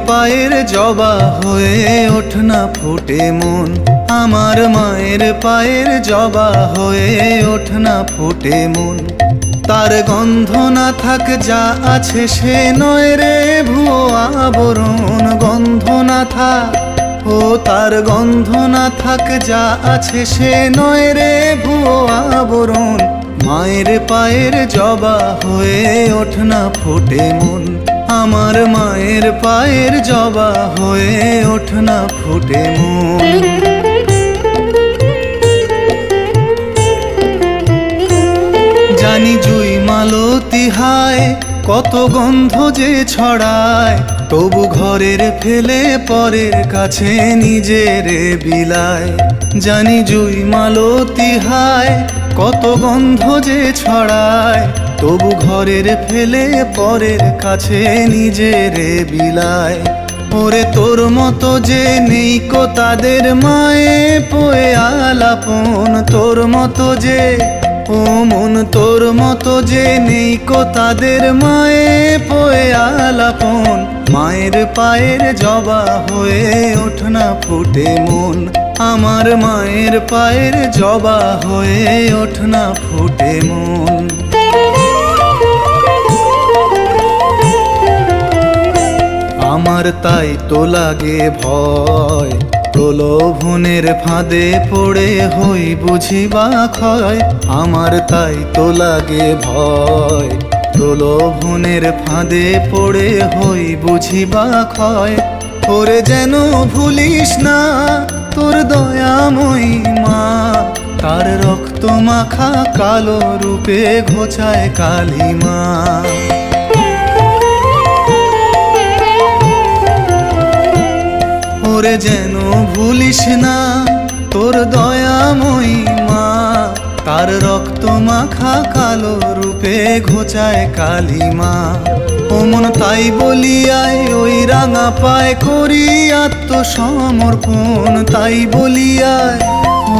পায়ের জবা হয়ে ওঠ না ফুটে মন, আমার মায়ের পায়ের জবা হয়ে ওঠ না ফুটে মন। তার গন্ধ না থাক যা আছে সে নয় রে ভুয়ো আবরণ, গন্ধ না থাক ও তার গন্ধ না থাক যা আছে সে নয় রে ভুয়ো আবরণ। মায়ের পায়ের জবা হয়ে ওঠ না ফুটে মন, আমার মায়ের পায়ের জবা হয়ে ওঠ না ফুটে মন। জানি জুই মালতী হায় কত গন্ধ যে ছড়ায়, তবু ঘরের ফেলে পরের কাছে নিজের বিলায়। জানি জুই মালতী হায় কত গন্ধ যে ছড়ায়, তবু ঘরের ফেলে পরের কাছে নিজের বিলায়। ওরে তোর মতো যে নেই কো তাদের মায়ে পোয়ে আলাপন, তোর মতো যে ও মন তোর মতো যে নেই কো তাদের মায়ে পোয়ে আলাপন। মায়ের পায়ের জবা হয়ে ওঠ না ফুটে মন, আমার মায়ের পায়ের জবা হয়ে ওঠ না ফুটে মন। আমার তাই তো লাগে ভয়, প্রলোভনের ফাঁদে পড়ে হই বুঝি বা ক্ষয়। আমার তাই তো লাগে ভয়, প্রলোভনের ফাঁদে পড়ে হই বুঝি বা ক্ষয়। ওরে যেন ভুলিস না তোর দয়াময়ী মা, তার রক্ত মাখা কালো রূপে ঘোচায় কালিমা। ওরে যেন ভুলিস না তোর দয়াময়ী মা, তার রক্ত মাখা কালো রূপে ঘোচায় কালিমা। ও মন তাই বলিয়ায় ওই রাঙা পায় করি আত্মসমর্পণ, তাই বলিয়ায়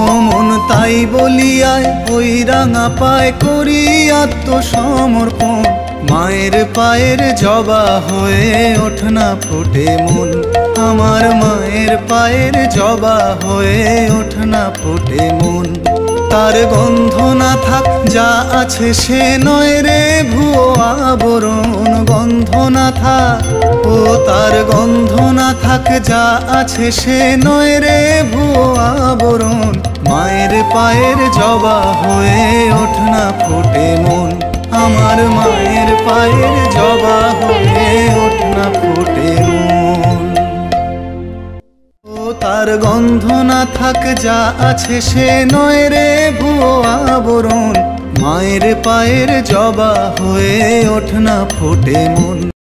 ও মন তাই বলিয়ায় ওই রাঙা পায় করি আত্মসমর্পণ। মায়ের পায়ের জবা হয়ে ওঠ না ফুটে মন, আমার মায়ের পায়ের জবা হয়ে ওঠ না ফুটে মন। তার গন্ধ না থাক যা আছে সে নয় রে ভুয়ো আবরণ, গন্ধ না থাক ও তার গন্ধ না থাক যা আছে সে নয় রে ভুয়ো আবরণ। মায়ের পায়ের জবা হয়ে ওঠ না ফুটে মন, আমার মায়ের পায়ের জবা হয়ে ওঠ না ফুটে মন। ও তার গন্ধ না থাক যা আছে সে নয় রে ভুয়ো আবরণ। মায়ের পায়ের জবা হয়ে ওঠ না ফুটে মন।